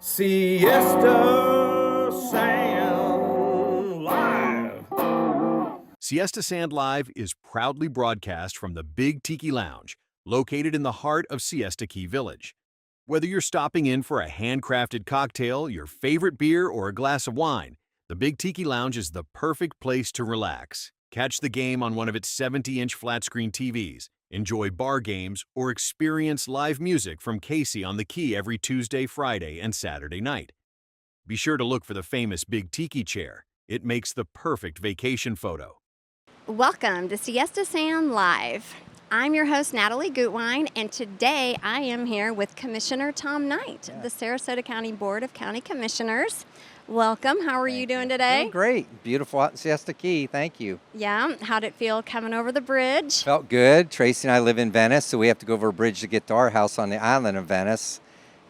Siesta Sound Live. Siesta Sand Live is proudly broadcast from the Big Tiki Lounge, located in the heart of Siesta Key Village. Whether you're stopping in for a handcrafted cocktail, your favorite beer, or a glass of wine, the Big Tiki Lounge is the perfect place to relax. Catch the game on one of its 70-inch flat-screen TVs, enjoy bar games, or experience live music from Casey on the Key every Tuesday, Friday, and Saturday night. Be sure to look for the famous Big Tiki chair. It makes the perfect vacation photo. Welcome to Siesta Sound Live. I'm your host, Natalie Gutwein, and today I am here with Commissioner Tom Knight, of the Sarasota County Board of County Commissioners. Welcome. How are you doing today? Doing great. Beautiful out in Siesta Key. Thank you. Yeah. How'd it feel coming over the bridge? Felt good. Tracy and I live in Venice, so we have to go over a bridge to get to our house on the island of Venice.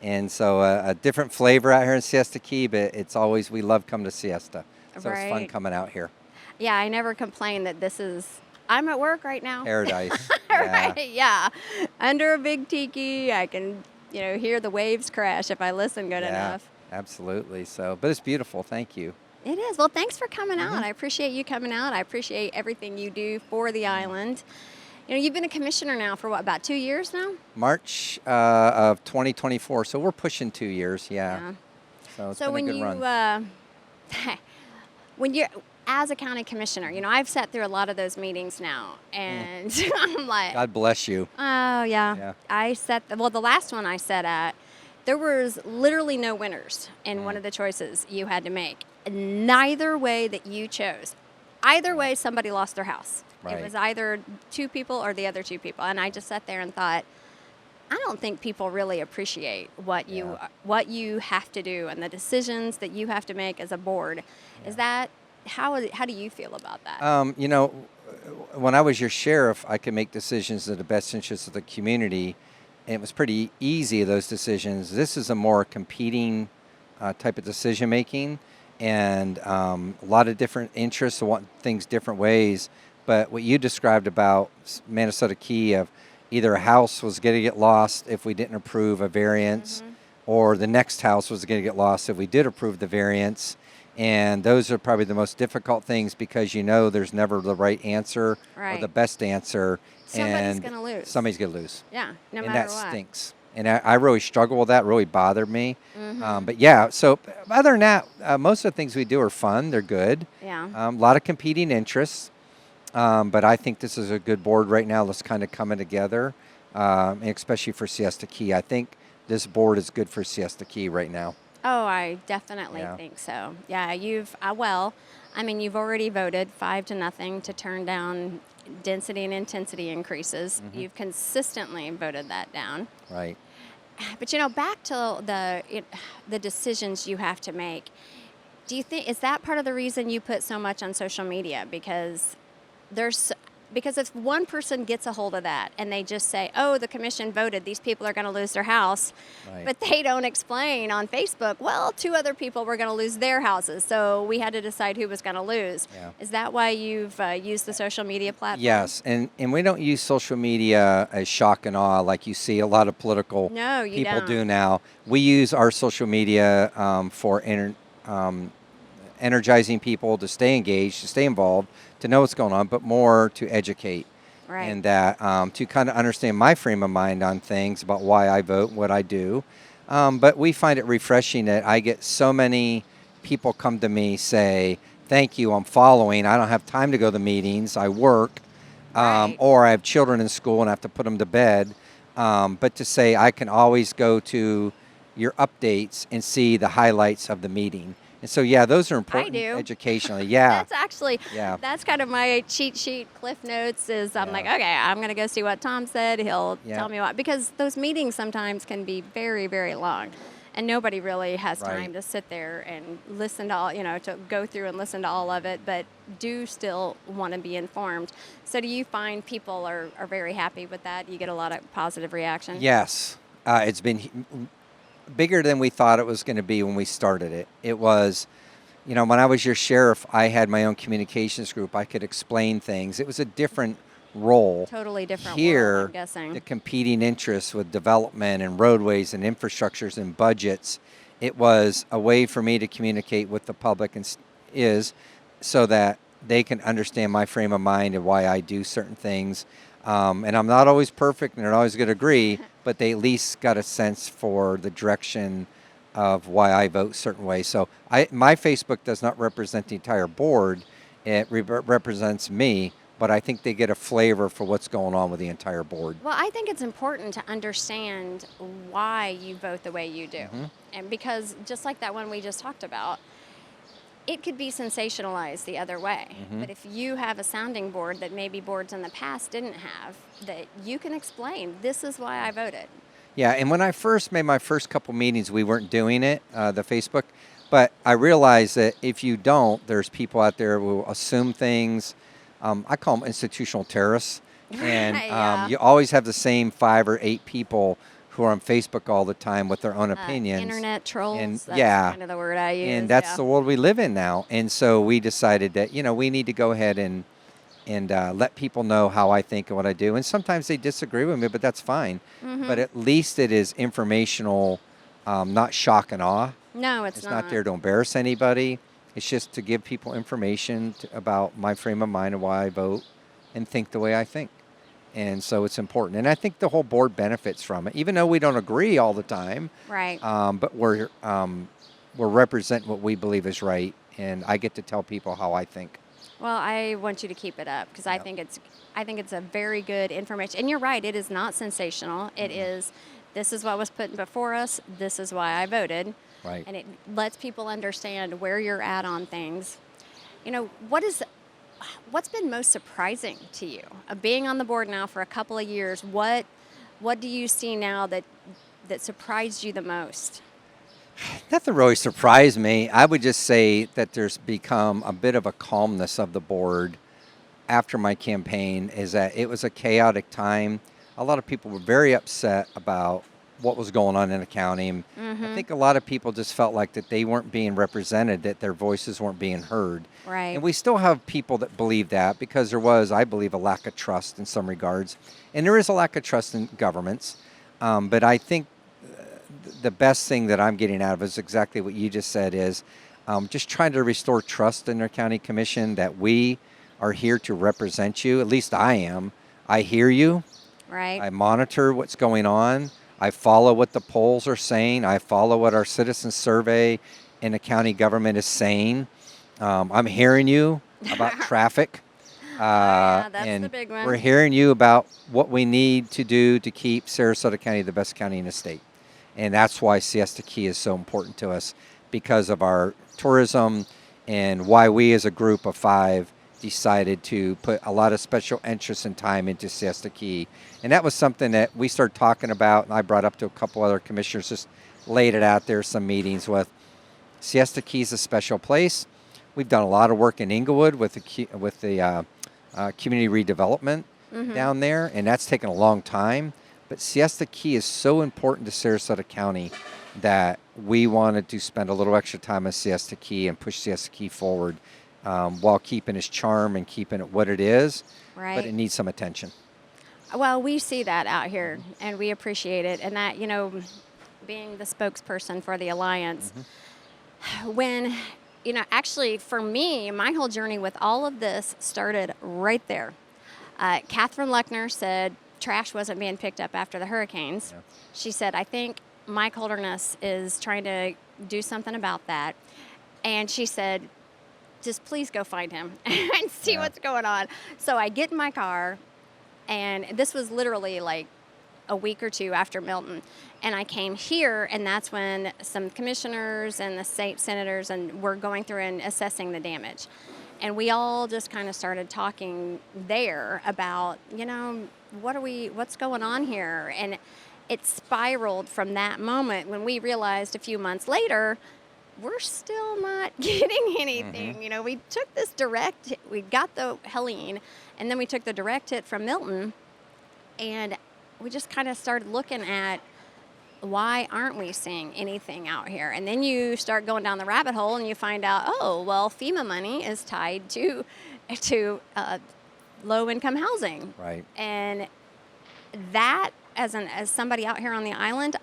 And so a different flavor out here in Siesta Key, but it's always, we love coming to Siesta. So It's fun coming out here. Yeah, I never complain that this is, I'm at work right now. Paradise. Right, yeah. Under a big tiki, I can, hear the waves crash if I listen good enough. Absolutely. So, but it's beautiful. Thank you. It is. Well, thanks for coming out. I appreciate you coming out. I appreciate everything you do for the island. You've been a commissioner now for what, about 2 years now? March of 2024. So we're pushing 2 years. Yeah. So it's been a good run. When you're as a county commissioner, I've sat through a lot of those meetings now, and I'm like, God bless you. Oh yeah. The last one I sat at, there was literally no winners in one of the choices you had to make. Neither way that you chose. Either way, somebody lost their house. Right. It was either two people or the other two people. And I just sat there and thought, I don't think people really appreciate what you have to do and the decisions that you have to make as a board. Is that, how do you feel about that? When I was your sheriff, I could make decisions in the best interest of the community. And it was pretty easy, those decisions. This is a more competing type of decision making, and a lot of different interests want things different ways. But what you described about Minnesota Key, of either a house was going to get lost if we didn't approve a variance, or the next house was going to get lost if we did approve the variance. And those are probably the most difficult things, because there's never the right answer or the best answer. Somebody's going to lose. Somebody's going to lose. Yeah, no matter what. And that stinks. And I really struggle with that. It really bothered me. So other than that, most of the things we do are fun. They're good. Yeah. A lot of competing interests. But I think this is a good board right now. Let's kind of coming together, and especially for Siesta Key. I think this board is good for Siesta Key right now. Oh, I definitely think so. Yeah, you've already voted 5-0 to turn down density and intensity increases. You've consistently voted that down. Right. But back to the decisions you have to make. Do you think, is that part of the reason you put so much on social media? Because if one person gets a hold of that and they just say, oh, the commission voted, these people are going to lose their house, but they don't explain on Facebook, well, 2 other people were going to lose their houses, so we had to decide who was going to lose. Yeah. Is that why you've used the social media platform? Yes, and we don't use social media as shock and awe like you see a lot of political people do now. We use our social media for energizing people to stay engaged, to stay involved, to know what's going on, but more to educate. Right. And that to kind of understand my frame of mind on things about why I vote, what I do. But we find it refreshing that I get so many people come to me say, thank you, I'm following. I don't have time to go to meetings. I work, or I have children in school and I have to put them to bed. But to say I can always go to your updates and see the highlights of the meeting. And so, those are important educationally. Yeah. That's kind of my cheat sheet, Cliff Notes is I'm like, okay, I'm going to go see what Tom said. He'll tell me what, because those meetings sometimes can be very, very long. And nobody really has time to sit there and listen to all, to go through and listen to all of it, but do still want to be informed. So do you find people are very happy with that? You get a lot of positive reaction? Yes. It's been bigger than we thought it was going to be when we started it. It was, when I was your sheriff, I had my own communications group. I could explain things. It was a different role. Totally different Here, role, I'm guessing. The competing interests with development and roadways and infrastructures and budgets it was a way for me to communicate with the public is so that they can understand my frame of mind and why I do certain things. And I'm not always perfect and they're not always going to agree, but they at least got a sense for the direction of why I vote certain ways. So my Facebook does not represent the entire board. It represents me, but I think they get a flavor for what's going on with the entire board. Well, I think it's important to understand why you vote the way you do. And because just like that one we just talked about, it could be sensationalized the other way. But if you have a sounding board that maybe boards in the past didn't have, that you can explain, this is why I voted. Yeah, and when I first made my first couple meetings, we weren't doing it, the Facebook. But I realized that if you don't, there's people out there who will assume things. I call them institutional terrorists. And Yeah. you always have the same 5 or 8 people who are on Facebook all the time with their own opinions. Internet trolls, And that's yeah, kind of the word I use. and that's yeah. the world we live in now. And so we decided that, we need to go ahead and let people know how I think and what I do. And sometimes they disagree with me, but that's fine. But at least it is informational, not shock and awe. No, it's It's not there to embarrass anybody. It's just to give people information about my frame of mind and why I vote and think the way I think. And so it's important. And I think the whole board benefits from it, even though we don't agree all the time. Right. But we're representing what we believe is right. And I get to tell people how I think. Well, I want you to keep it up because I think it's a very good information. And you're right, it is not sensational. It is, this is what was put before us. This is why I voted. Right. And it lets people understand where you're at on things. What's been most surprising to you? Being on the board now for a couple of years, what do you see now that surprised you the most? Nothing really surprised me. I would just say that there's become a bit of a calmness of the board after my campaign, is that it was a chaotic time. A lot of people were very upset about what was going on in the county. And I think a lot of people just felt like that they weren't being represented, that their voices weren't being heard. Right. And we still have people that believe that because there was, I believe, a lack of trust in some regards. And there is a lack of trust in governments. But I think the best thing that I'm getting out of is exactly what you just said, is just trying to restore trust in our county commission, that we are here to represent you. At least I am. I hear you. Right. I monitor what's going on. I follow what the polls are saying. I follow what our citizen survey in the county government is saying. I'm hearing you about traffic. That's and the big one. we're hearing you about what we need to do to keep Sarasota County the best county in the state. And that's why Siesta Key is so important to us, because of our tourism and why we as a group of 5 decided to put a lot of special interest and time into Siesta Key. And that was something that we started talking about, and I brought up to a couple other commissioners, just laid it out there, some meetings with. Siesta Key is a special place. We've done a lot of work in Inglewood with the community redevelopment down there, and that's taken a long time. But Siesta Key is so important to Sarasota County that we wanted to spend a little extra time on Siesta Key and push Siesta Key forward while keeping its charm and keeping it what it is. Right. But it needs some attention. Well, we see that out here, and we appreciate it. And that, being the spokesperson for the Alliance, when, actually for me, my whole journey with all of this started right there. Catherine Luckner said trash wasn't being picked up after the hurricanes. Yeah. She said, I think Mike Holderness is trying to do something about that. And she said, just please go find him and see what's going on. So I get in my car, and this was literally like a week or 2 after Milton. And I came here, and that's when some commissioners and the state senators and were going through and assessing the damage. And we all just kind of started talking there about, what's going on here? And it spiraled from that moment when we realized a few months later, we're still not getting anything. We took this direct, we got the Helene, and then we took the direct hit from Milton, and we just kind of started looking at, why aren't we seeing anything out here? And then you start going down the rabbit hole and you find out, FEMA money is tied to low-income housing. Right. And that, as somebody out here on the island,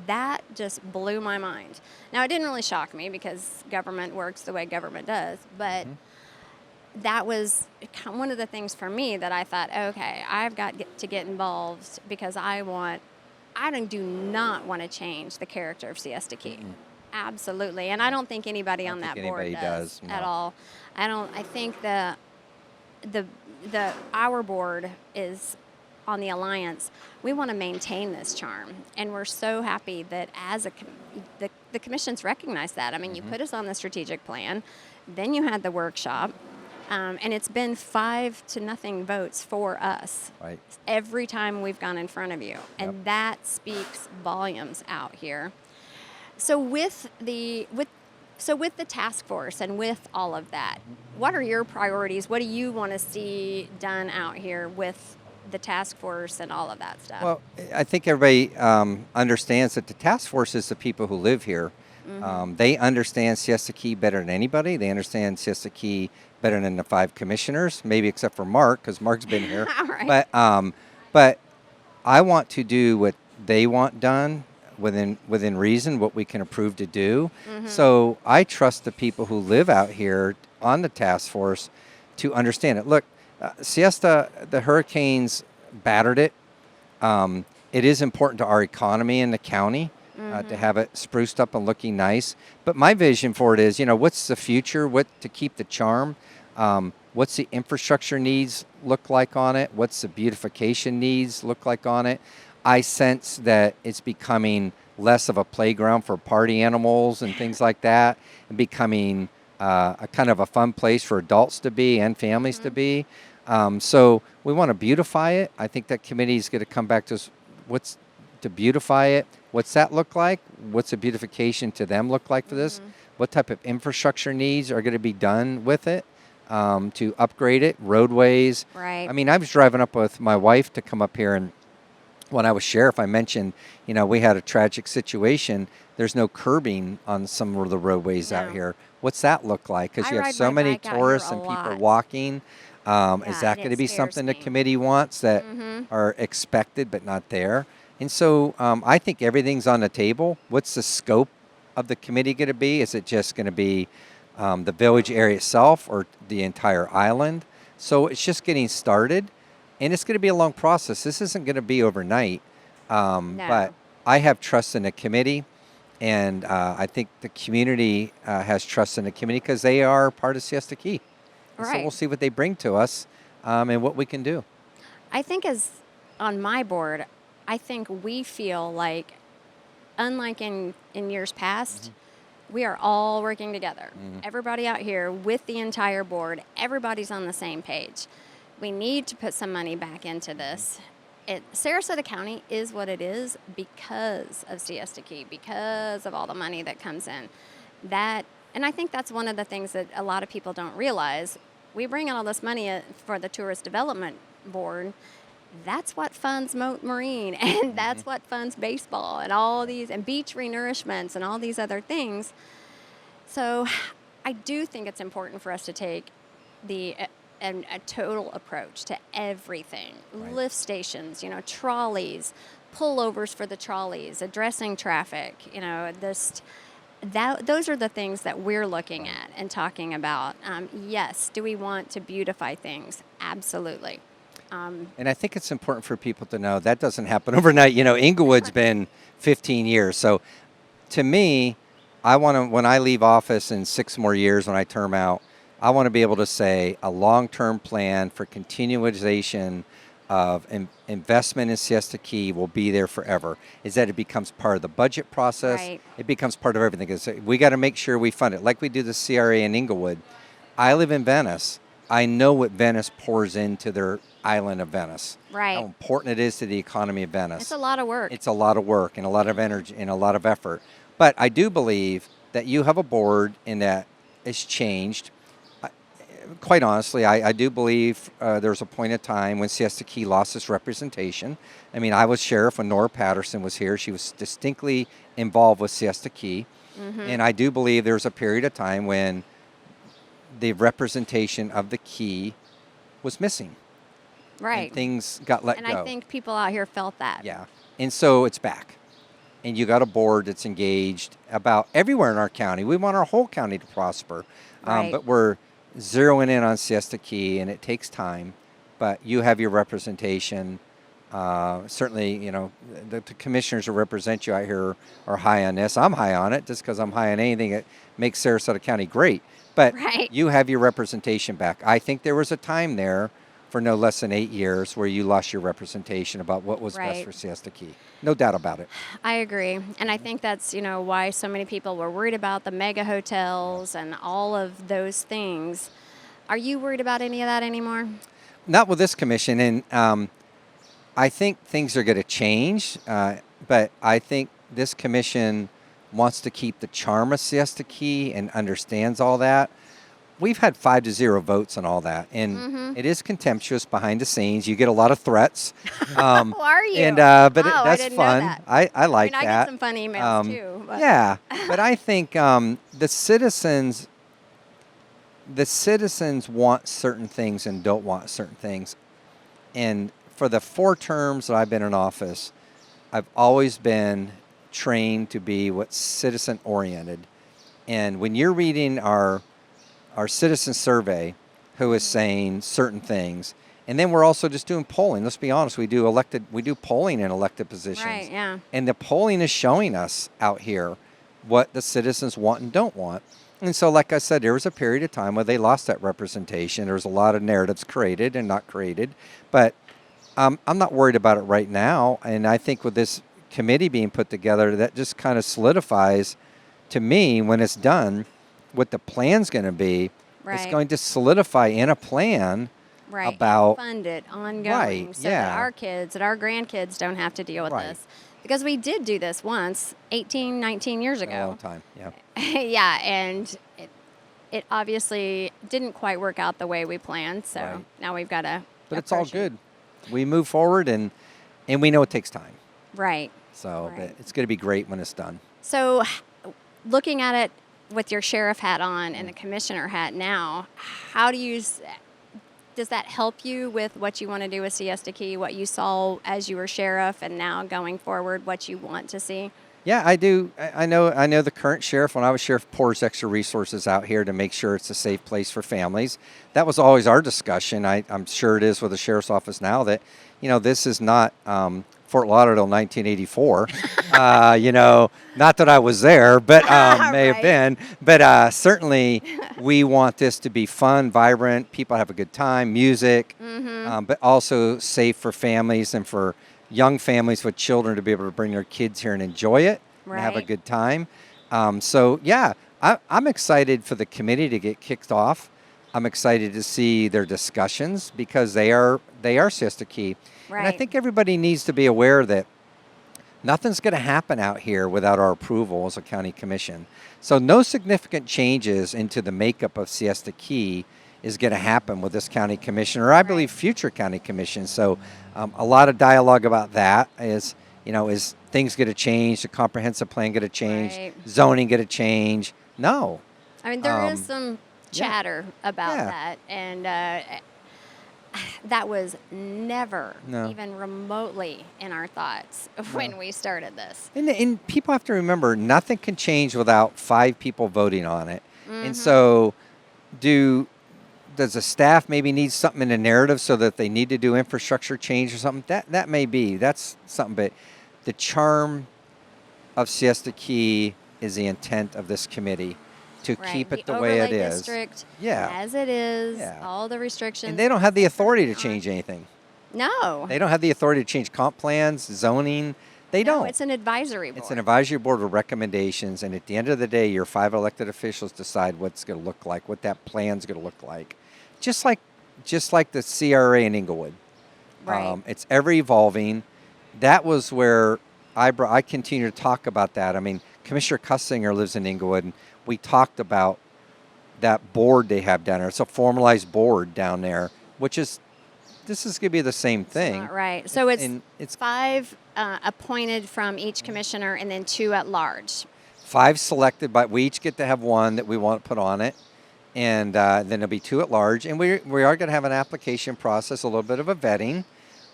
that just blew my mind. Now, it didn't really shock me because government works the way government does, but that was one of the things for me that I thought, okay, I've got to get involved because do not want to change the character of Siesta Key. Absolutely. And I don't think anybody on that board anybody does, at no. all. I think our board is on the alliance. We want to maintain this charm, and we're so happy that the commission's recognized that. I mean, you put us on the strategic plan, then you had the workshop, and it's been 5-0 votes for us Right. every time we've gone in front of you, and that speaks volumes out here. So with the task force and with all of that, what are your priorities? What do you want to see done out here with the task force and all of that stuff? Well, I think everybody understands that the task force is the people who live here. They understand Siesta Key better than anybody. They understand Siesta Key better than the 5 commissioners, maybe except for Mark, because Mark's been here. Right. But I want to do what they want done within reason, what we can approve to do. So I trust the people who live out here on the task force to understand it. Look, Siesta, the hurricanes battered it. It is important to our economy in the county to have it spruced up and looking nice. But my vision for it is, what's the future? What to keep the charm? What's the infrastructure needs look like on it? What's the beautification needs look like on it? I sense that it's becoming less of a playground for party animals and things like that, and becoming a kind of a fun place for adults to be and families to be. So we want to beautify it. I think that committee is going to come back to us. What's to beautify it? What's that look like? What's the beautification to them look like for this? What type of infrastructure needs are going to be done with it to upgrade it? Roadways. Right. I mean, I was driving up with my wife to come up here, and when I was sheriff, I mentioned, we had a tragic situation. There's no curbing on some of the roadways out here. What's that look like? Because I you have ride so my many bike out here tourists a and people lot. walking. Is that and going to it be scares something the me. committee wants that are expected but not there? And so I think everything's on the table. What's the scope of the committee going to be? Is it just going to be the village area itself or the entire island? So it's just getting started, and it's going to be a long process. This isn't going to be overnight. But I have trust in the committee, and I think the community has trust in the committee because they are part of Siesta Key. And so Right. we'll see what they bring to us and what we can do. I think as on my board, I think we feel like, unlike in years past, we are all working together. Everybody out here with the entire board, everybody's on the same page. We need to put some money back into this. Sarasota County is what it is because of Siesta Key, because of all the money that comes in. And I think that's one of the things that a lot of people don't realize. We bring in all this money for the Tourist Development Board. That's what funds Moat Marine, and that's what funds baseball and all these, and beach renourishments and all these other things. So I do think it's important for us to take a total approach to everything. Right. Lift stations, trolleys, pullovers for the trolleys, addressing traffic, those are the things that we're looking at and talking about. Yes, do we want to beautify things? Absolutely. And I think it's important for people to know that doesn't happen overnight. Inglewood's been 15 years. So to me, I want to, when I leave office in 6 more years when I term out, I want to be able to say a long-term plan for continuation of investment in Siesta Key will be there forever. Is that it becomes part of the budget process. Right. It becomes part of everything. We got to make sure we fund it like we do the CRA in Inglewood. I live in Venice. I know what Venice pours into their island of Venice. Right. How important it is to the economy of Venice. It's a lot of work. It's a lot of work and a lot of energy and a lot of effort. But I do believe that you have a board and that it's changed. Quite honestly, I do believe there was a point in time when Siesta Key lost its representation. I mean, I was sheriff when Nora Patterson was here. She was distinctly involved with Siesta Key. And I do believe there was a period of time when the representation of the Key was missing. Right. And things got let and go. I think people out here felt that. Yeah. And so it's back. and you got a board that's engaged about everywhere in our county. We want our whole county to prosper, Right. but we're zeroing in on Siesta Key, and it takes time. But you have your representation. Certainly, you know, the commissioners who represent you out here are high on this. I'm high on it just because I'm high on anything that makes Sarasota County great. But Right. you have your representation back. I think there was a time there for no less than 8 years where you lost your representation about what was best Right. for Siesta Key. No doubt about it. I agree. And I think that's, you know, why so many people were worried about the mega hotels and all of those things. Are you worried about any of that anymore? Not with this commission, and I think things are going to change, but I think this commission wants to keep the charm of Siesta Key and understands all that. We've had 5-0 votes on all that, and it is contemptuous behind the scenes. You get a lot of threats. Who are you? And but Oh, I that's didn't know fun. that. I like I that. get some fun emails too. But. Yeah, but I think the citizens want certain things and don't want certain things. And for the 4 terms that I've been in office, I've always been trained to be what's citizen oriented. And when you're reading our citizen survey, who is saying certain things, and then we're also just doing polling. Let's be honest, we do polling in elected positions. Right, yeah. And the polling is showing us out here what the citizens want and don't want. And so, like I said, there was a period of time where they lost that representation. There was a lot of narratives created and not created. But I'm not worried about it right now. And I think with this committee being put together, that just kind of solidifies, to me, when it's done, what the plan's going to be. It's Right. going to solidify in a plan Right. about Fund it ongoing Right, so yeah. that our kids and our grandkids don't have to deal with Right. this. Because we did do this once 18, 19 years a long ago. time. Yeah. Yeah, and it obviously didn't quite work out the way we planned. So Right. now we've got to. But it's all good. We move forward, and we know it takes time. Right. So Right. but it's going to be great when it's done. So, looking at it with your sheriff hat on and the commissioner hat now, how does that help you with what you want to do with Siesta Key, what you saw as you were sheriff, and now going forward, what you want to see? Yeah, I do. I know the current sheriff, when I was sheriff, pours extra resources out here to make sure it's a safe place for families. That was always our discussion. I'm sure it is with the sheriff's office now that, you know, this is not Fort Lauderdale 1984. You know, not that I was there, but may have Right. been. But certainly we want this to be fun, vibrant, people have a good time, music, but also safe for families and for young families with children to be able to bring their kids here and enjoy it and have a Right. good time. So, yeah, I'm excited for the committee to get kicked off. I'm excited to see their discussions because they are Siesta Key. And I Right. think everybody needs to be aware that nothing's going to happen out here without our approval as a county commission. So no significant changes into the makeup of Siesta Key is going to happen with this county commission, or I believe future county commissions. So a lot of dialogue about that is, you know, is things going to change? The comprehensive plan going to change? Right. Zoning going to change? No. I mean, there is some yeah. chatter about Yeah. that, and that was never No. even remotely in our thoughts when we started this. And people have to remember, nothing can change without 5 people voting on it. And so does the staff maybe need something in the narrative so that they need to do infrastructure change or something? That may be. That's something. But the charm of Siesta Key is the intent of this committee to Right. keep it the way it overlay is. district, Yeah. as it is, Yeah. all the restrictions. And they don't have the authority to change anything. No. They don't have the authority to change comp plans, zoning. They No, don't. it's an advisory board. It's an advisory board with recommendations, and at the end of the day, your 5 elected officials decide what's going to look like, what that plan's going to look like. Just like the CRA in Inglewood. Right. It's ever evolving. That was where I continue to talk about that. I mean, Commissioner Cussinger lives in Inglewood, and we talked about that board they have down there. It's a formalized board down there, this is going to be the same thing. Right. So it's And it's 5 appointed from each commissioner and then 2 at large. 5 selected, but we each get to have 1 that we want to put on it. And then there'll be 2 at large. And we are going to have an application process, a little bit of a vetting,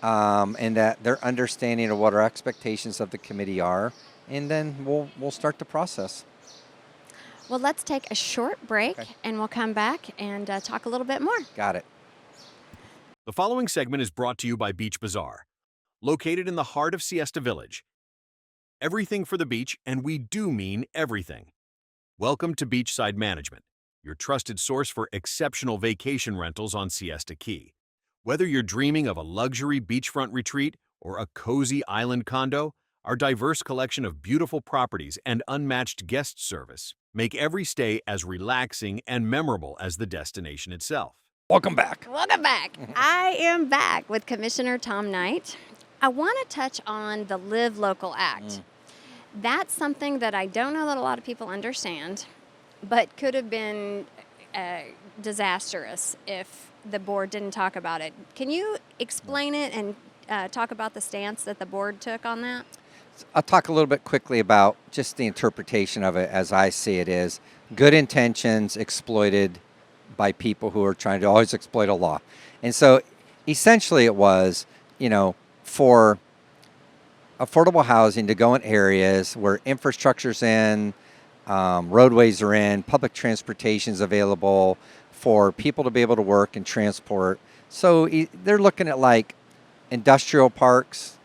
and that their understanding of what our expectations of the committee are. and then we'll start the process. Well, let's take a short break, Okay. and we'll come back and talk a little bit more. Got it. The following segment is brought to you by Beach Bazaar, located in the heart of Siesta Village. Everything for the beach, and we do mean everything. Welcome to Beachside Management, your trusted source for exceptional vacation rentals on Siesta Key. Whether you're dreaming of a luxury beachfront retreat or a cozy island condo, our diverse collection of beautiful properties and unmatched guest service make every stay as relaxing and memorable as the destination itself. Welcome back. Welcome back. I am back with Commissioner Tom Knight. I want to touch on the Live Local Act. That's something that I don't know that a lot of people understand, but could have been disastrous if the board didn't talk about it. Can you explain it and talk about the stance that the board took on that? I'll talk a little bit quickly about just the interpretation of it as I see it is good intentions exploited by people who are trying to always exploit a law. And so essentially it was, for affordable housing to go in areas where infrastructure's in, roadways are in, public transportation is available for people to be able to work and transport. So they're looking at like industrial parks,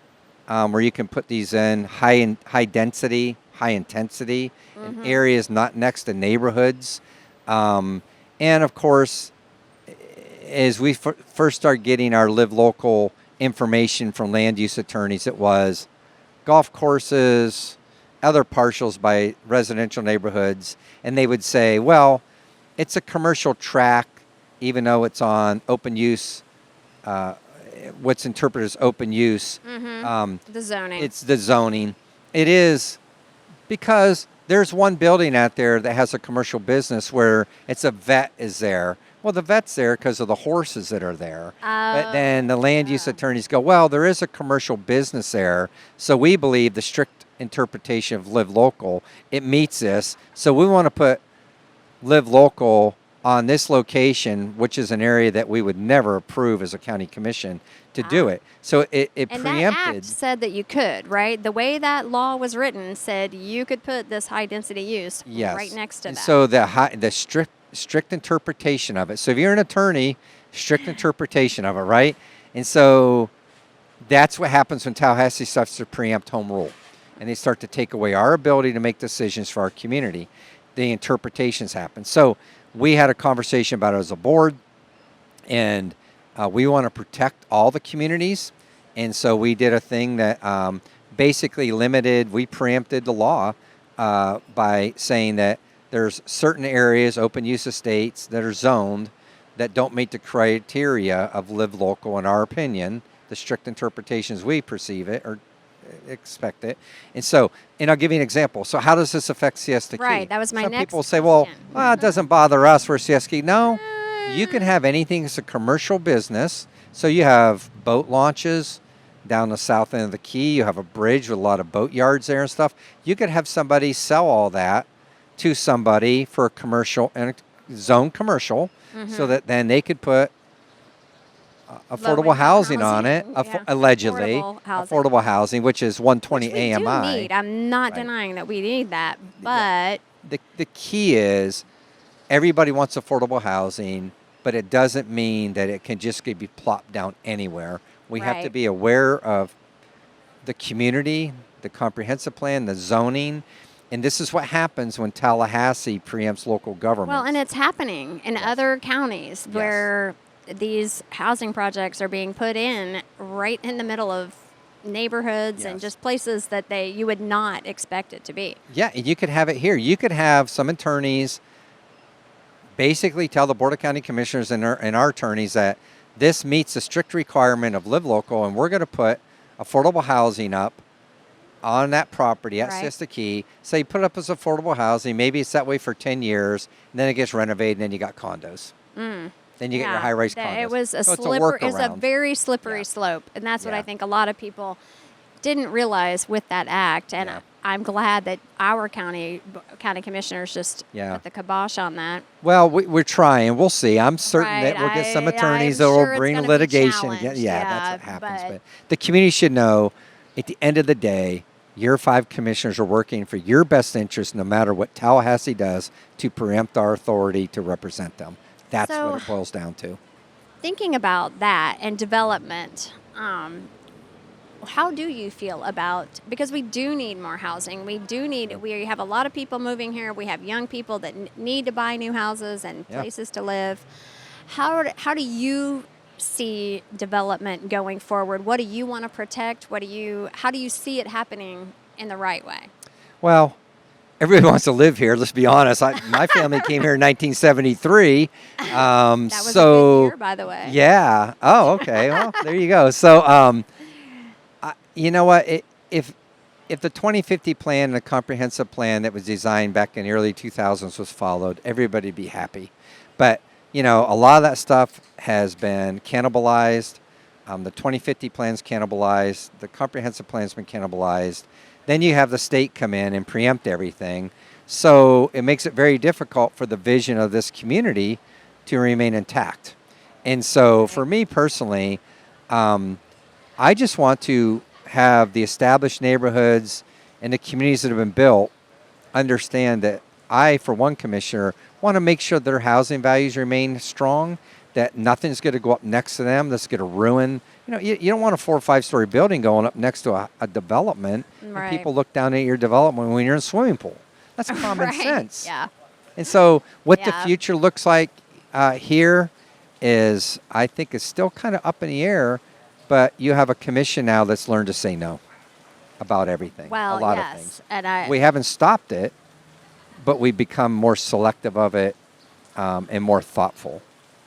where you can put these in high density, high intensity in areas not next to neighborhoods. And of course, as we first start getting our Live Local information from land use attorneys, it was golf courses, other partials by residential neighborhoods, and they would say, well, it's a commercial track, even though it's on open use, what's interpreted as open use. The zoning. It's the zoning. It is because there's one building out there that has a commercial business where it's a vet is there. Well, the vet's there because of the horses that are there. But then the land use attorneys go, well, there is a commercial business there. So we believe the strict interpretation of Live Local, it meets this. So we want to put Live Local on this location, which is an area that we would never approve as a county commission to do it. So it and preempted. that act said that you could, right? The way that law was written said you could put this high density use right next to and that. So the strict interpretation of it. So if you're an attorney, strict interpretation of it, right? And so that's what happens when Tallahassee starts to preempt home rule. And they start to take away our ability to make decisions for our community. The interpretations happen. So we had a conversation about it as a board, and we want to protect all the communities. And so we did a thing that basically we preempted the law by saying that there's certain areas, open use estates, that are zoned that don't meet the criteria of Live Local, in our opinion, the strict interpretations we perceive it or expect it. And I'll give you an example. So how does this affect Siesta Key? Right, that was my Some next people say, well, question. it doesn't bother us, we're Siesta Key. No, you can have anything as a commercial business. So you have boat launches down the south end of the key. You have a bridge with a lot of boat yards there and stuff. You could have somebody sell all that to somebody for a commercial and zone commercial, so that then they could put affordable housing on it, allegedly. Affordable housing, which is 120 Which we AMI. do need. I'm not denying that we need that, but The key is everybody wants affordable housing, but it doesn't mean that it can just be plopped down anywhere. We have to Right. be aware of the community, the comprehensive plan, the zoning, and this is what happens when Tallahassee preempts local government. well, and it's happening in other counties where these housing projects are being put in right in the middle of neighborhoods and just places that you would not expect it to be. Yeah, and you could have it here. You could have some attorneys basically tell the Board of County Commissioners and our attorneys that this meets the strict requirement of Live Local, and we're going to put affordable housing up on that property at Siesta Key. Say put it up as affordable housing. Maybe it's that way for 10 years, and then it gets renovated, and then you got condos. Then you get your high-rise condos. It was a So it's slippery. It was a workaround. very slippery slope, and that's what I think a lot of people didn't realize with that act. And I'm glad that our county commissioners just put the kibosh on that. Well, we're trying. We'll see. I'm certain that we'll get some attorneys that will bring litigation again. Yeah, that's what happens. But the community should know, at the end of the day, your 5 commissioners are working for your best interest no matter what Tallahassee does to preempt our authority to represent them. That's So- what it boils down to. Thinking about that and development, how do you feel about, because we do need more housing. We have a lot of people moving here. We have young people that need to buy new houses and Yeah. places to live. How do you see development going forward? What do you want to protect? How do you see it happening in the right way? Well, everybody wants to live here. Let's be honest. My family came here in 1973. That was so, a good year, by the way. Yeah. Oh, okay. Well, there you go. So, you know what? If the 2050 plan and the comprehensive plan that was designed back in the early 2000s was followed, everybody'd be happy. But, a lot of that stuff has been cannibalized. The 2050 plan's cannibalized. The comprehensive plan's been cannibalized. Then you have the state come in and preempt everything. So it makes it very difficult for the vision of this community to remain intact. And so for me personally, I just want to have the established neighborhoods and the communities that have been built understand that I, for one commissioner, want to make sure their housing values remain strong, that nothing's going to go up next to them that's going to ruin. You don't want a 4 or 5 story building going up next to a development. Right. And people look down at your development when you're in a swimming pool. That's common Right. sense. Yeah. And so what the Yeah. future looks like here is, I think, is still kind of up in the air, but you have a commission now that's learned to say no about everything. Well, a lot yes. of things. And We haven't stopped it, but we've become more selective of it and more thoughtful.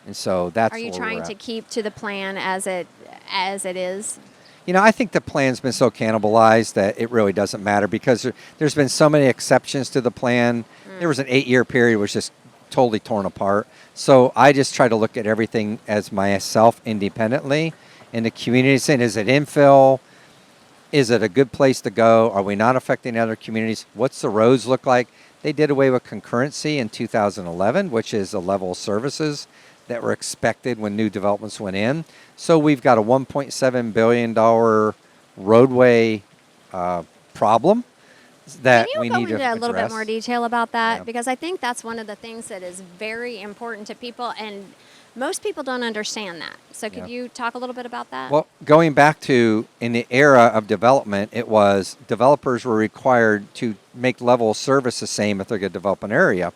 And so that's are you where trying we're to at. keep to the plan as it is? I think the plan's been so cannibalized that it really doesn't matter because there's been so many exceptions to the plan. There was an 8-year period which just totally torn apart. So I just try to look at everything as myself independently. And the community saying, is it infill? Is it a good place to go? Are we not affecting other communities? What's the roads look like? They did away with concurrency in 2011, which is the level of services that were expected when new developments went in. So we've got a $1.7 billion roadway problem that Can we you go need to into a little bit address. more detail about that? Yeah. Because I think that's one of the things that is very important to people, and most people don't understand that. So could Yeah. you talk a little bit about that? Well, going back to in the era of development, it was developers were required to make level of service the same if they're going to develop an area.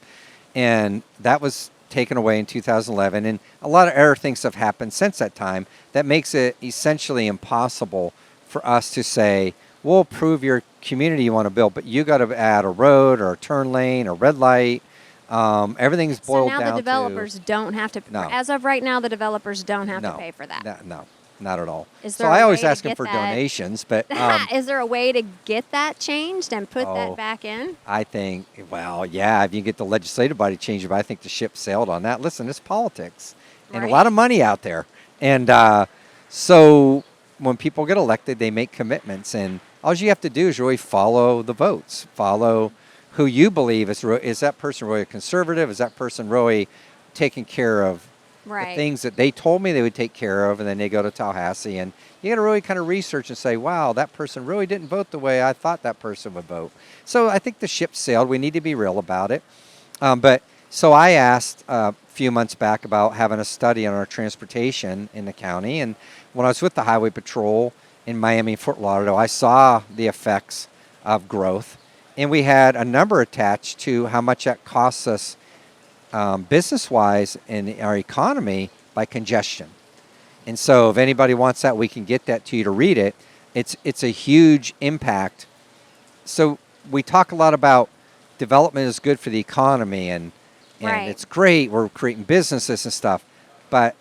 And that was taken away in 2011. And a lot of other things have happened since that time that makes it essentially impossible for us to say, we'll approve your community you want to build, but you got to add a road or a turn lane or red light. Everything's boiled so now down the developers don't have to. No. As of right now, the developers don't have to pay for that. No, not at all. Is So there I a always way to ask them get for that- donations, but Is there a way to get that changed and put Oh. that back in? I think, well, yeah, if you get the legislative body to change it, but I think the ship sailed on that. Listen, it's politics and a Right. lot of money out there. And so when people get elected, they make commitments. And all you have to do is really follow the votes, follow who you believe is that person really a conservative? Is that person really taking care of Right. the things that they told me they would take care of? And then they go to Tallahassee. And you got to really kind of research and say, wow, that person really didn't vote the way I thought that person would vote. So I think the ship sailed. We need to be real about it. So I asked a few months back about having a study on our transportation in the county. And when I was with the Highway Patrol in Miami and Fort Lauderdale, I saw the effects of growth. And we had a number attached to how much that costs us business-wise in our economy by congestion. And so if anybody wants that, we can get that to you to read it. It's a huge impact. So we talk a lot about development is good for the economy and Right. it's great. We're creating businesses and stuff. But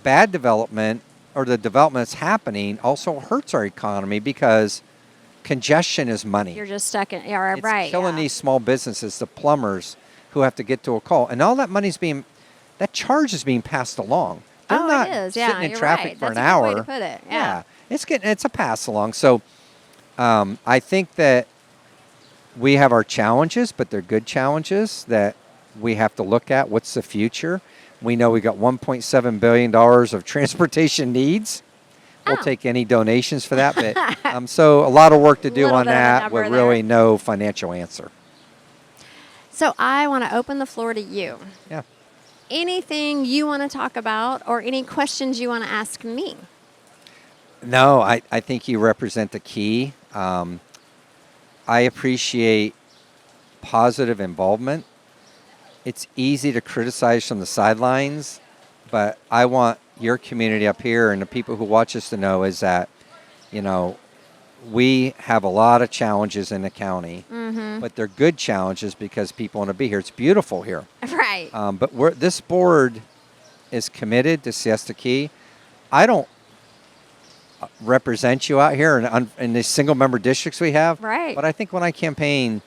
bad development or the development that's happening also hurts our economy because congestion is money. You're just stuck in. Yeah, It's right. killing yeah. these small businesses, the plumbers who have to get to a call. And all that money's that charge is being passed along. They're Oh, it not is. Yeah, sitting in you're traffic right. for That's an a good hour. way to put it. Yeah. It's a pass along. So I think that we have our challenges, but they're good challenges that we have to look at. What's the future? We know we got $1.7 billion of transportation needs. We'll Oh. take any donations for that. But so a lot of work to do Little on bit of a that number with there. really no financial answer. So I want to open the floor to you. Yeah. Anything you want to talk about or any questions you want to ask me? No, I think you represent the key. I appreciate positive involvement. It's easy to criticize from the sidelines, but I want your community up here and the people who watch us to know is that, you know, we have a lot of challenges in the county, but they're good challenges because people want to be here. It's beautiful here. Right. But this board is committed to Siesta Key. I don't represent you out here in the single member districts we have. Right. But I think when I campaign,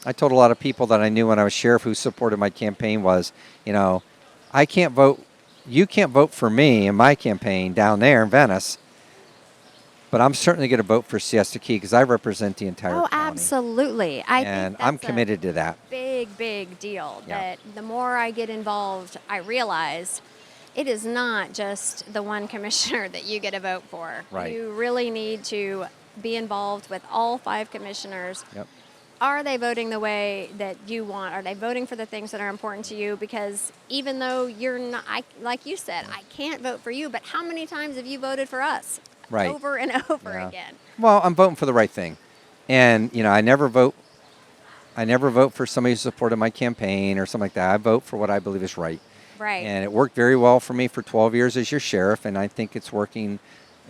I told a lot of people that I knew when I was sheriff who supported my campaign was, you know, I can't vote. You can't vote for me in my campaign down there in Venice, but I'm certainly going to vote for Siesta Key because I represent the entire county. Absolutely. And think I'm that's committed to that. big deal. Yeah. That the more I get involved, I realize it is not just the one commissioner that you get to vote for. Right. You really need to be involved with all 5 commissioners. Yep. Are they voting the way that you want? Are they voting for the things that are important to you? Because even though you're not, like you said, I can't vote for you, but how many times have you voted for us? Right. Over and over Yeah. again. Well, I'm voting for the right thing. And, you know, I never vote for somebody who supported my campaign or something like that. I vote for what I believe is right. Right. And it worked very well for me for 12 years as your sheriff, and I think it's working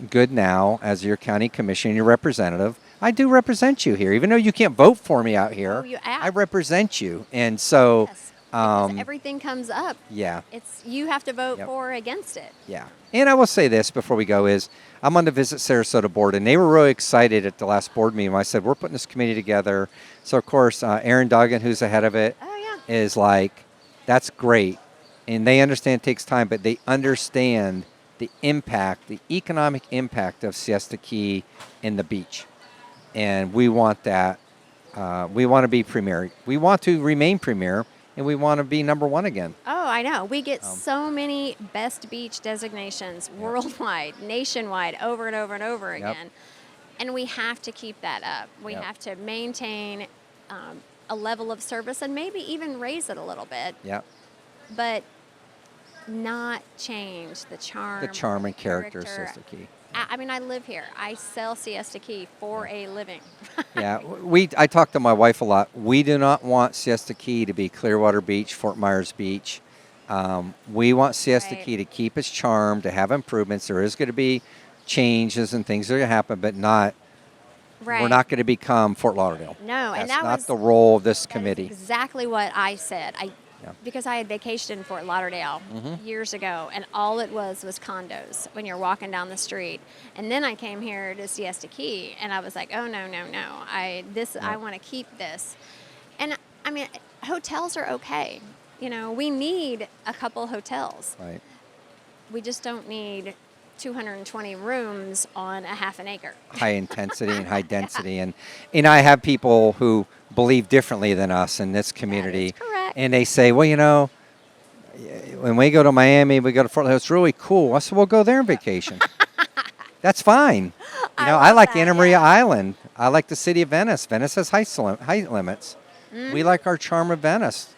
good now as your county commissioner and your representative. I do represent you here. Even though you can't vote for me out here, I represent you. And so, Yes, because everything comes up. yeah. It's you have to vote Yep. for or against it. Yeah. And I will say this before we go is I'm on the Visit Sarasota board, and they were really excited at the last board meeting when I said, we're putting this committee together. So, of course, Aaron Duggan, who's the head of it, Oh, is like, that's great. And they understand it takes time, but they understand the impact, the economic impact of Siesta Key in the beach. And we want that. We want to be premier. We want to remain premier, and we want to be number 1 again. Oh, I know. We get so many best beach designations worldwide, nationwide, over and over and over Yep. again. And we have to keep that up. We Yep. have to maintain a level of service and maybe even raise it a little bit, Yeah. but not change the charm, And character of Siesta Key. I mean, I live here. I sell Siesta Key for a living. Yeah, I talk to my wife a lot. We do not want Siesta Key to be Clearwater Beach, Fort Myers Beach. We want Siesta Right. Key to keep its charm, to have improvements. There is going to be changes and things that are going to happen, but Right. we're not going to become Fort Lauderdale. No, That's and that not was the role of this that is committee. exactly what I said. Yeah. Because I had vacationed in Fort Lauderdale years ago, and all it was condos when you're walking down the street. And then I came here to Siesta Key, and I was like, oh no, I want to keep this. And I mean, hotels are okay. You know, we need a couple hotels. Right. We just don't need 220 rooms on a half an acre. High intensity and high density. And I have people who believe differently than us in this community. That is correct. And they say, well, you know, when we go to Miami, we go to Fort Lauderdale, it's really cool. I said, we'll go there on vacation. That's fine. You know, I love like that, Anna Maria yeah. Island. I like the city of Venice. Venice has height limits. We like our charm of Venice.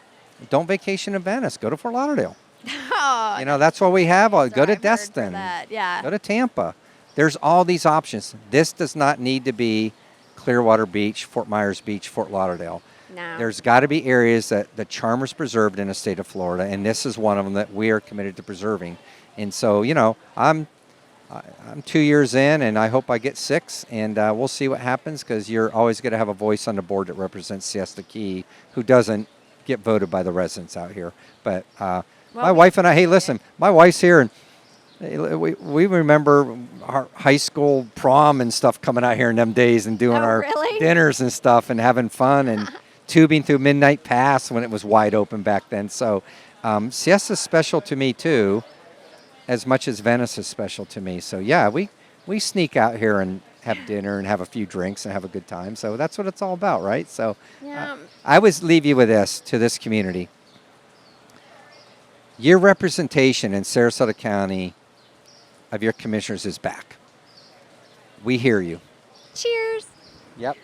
Don't vacation in Venice. Go to Fort Lauderdale. Oh, You know, that's what we have. Go I've to heard for Destin. that, yeah. Go to Tampa. There's all these options. This does not need to be Clearwater Beach, Fort Myers Beach, Fort Lauderdale. No. There's got to be areas that the charm is preserved in the state of Florida, and this is one of them that we are committed to preserving. And so, you know, I'm 2 years in, and I hope I get 6, and we'll see what happens because you're always going to have a voice on the board that represents Siesta Key, who doesn't get voted by the residents out here. But my wife and I, hey, listen, my wife's here, and we remember our high school prom and stuff coming out here in them days and doing our really? dinners and stuff and having fun and tubing through Midnight Pass when it was wide open back then. So Siesta's special to me too, as much as Venice is special to me. So yeah, we sneak out here and have dinner and have a few drinks and have a good time. So that's what it's all about, right? So Yeah. I would leave you with this, to this community. Your representation in Sarasota County of your commissioners is back. We hear you. Cheers. Yep.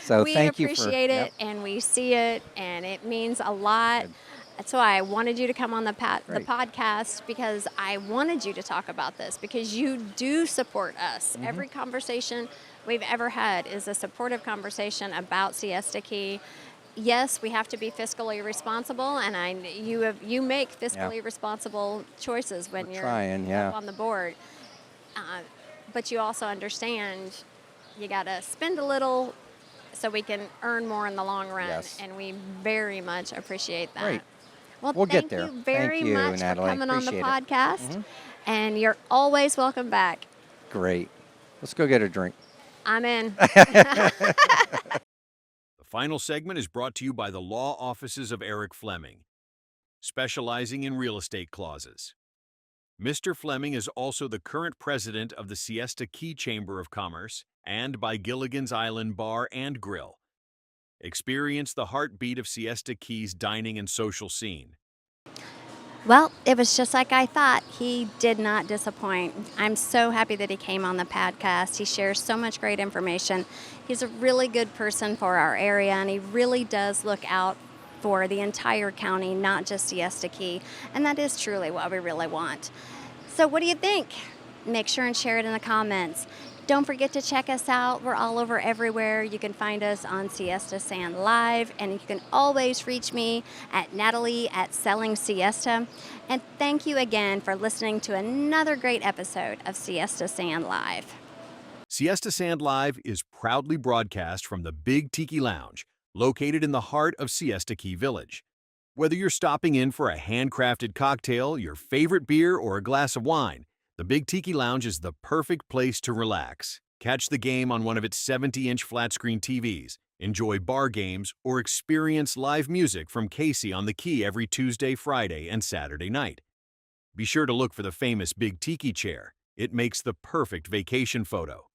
So We thank you for appreciate it, and we see it, and it means a lot. Good. That's why I wanted you to come on the Great. podcast, because I wanted you to talk about this, because you do support us. Mm-hmm. Every conversation we've ever had is a supportive conversation about Siesta Key. Yes, we have to be fiscally responsible, and you make fiscally responsible choices when We're you're trying, yeah. up on the board. But you also understand you got to spend a little so we can earn more in the long run. Yes. And we very much appreciate that. Great. Well, We'll thank get there. you very Thank you, much Natalie. for coming on the Appreciate it. podcast. And you're always welcome back. Great. Let's go get a drink. I'm in. The final segment is brought to you by the law offices of Eric Fleming, specializing in real estate clauses. Mr. Fleming is also the current president of the Siesta Key Chamber of Commerce and by Gilligan's Island Bar and Grill. Experience the heartbeat of Siesta Key's dining and social scene. Well, it was just like I thought. He did not disappoint. I'm so happy that he came on the podcast. He shares so much great information. He's a really good person for our area, and he really does look out for the entire county, not just Siesta Key. And that is truly what we really want. So what do you think? Make sure and share it in the comments. Don't forget to check us out. We're all over everywhere. You can find us on Siesta Sand Live, and you can always reach me at Natalie at Selling Siesta. And thank you again for listening to another great episode of Siesta Sand Live. Siesta Sand Live is proudly broadcast from the Big Tiki Lounge, located in the heart of Siesta Key Village. Whether you're stopping in for a handcrafted cocktail, your favorite beer, or a glass of wine, the Big Tiki Lounge is the perfect place to relax. Catch the game on one of its 70-inch flat-screen TVs, enjoy bar games, or experience live music from Casey on the Key every Tuesday, Friday, and Saturday night. Be sure to look for the famous Big Tiki chair. It makes the perfect vacation photo.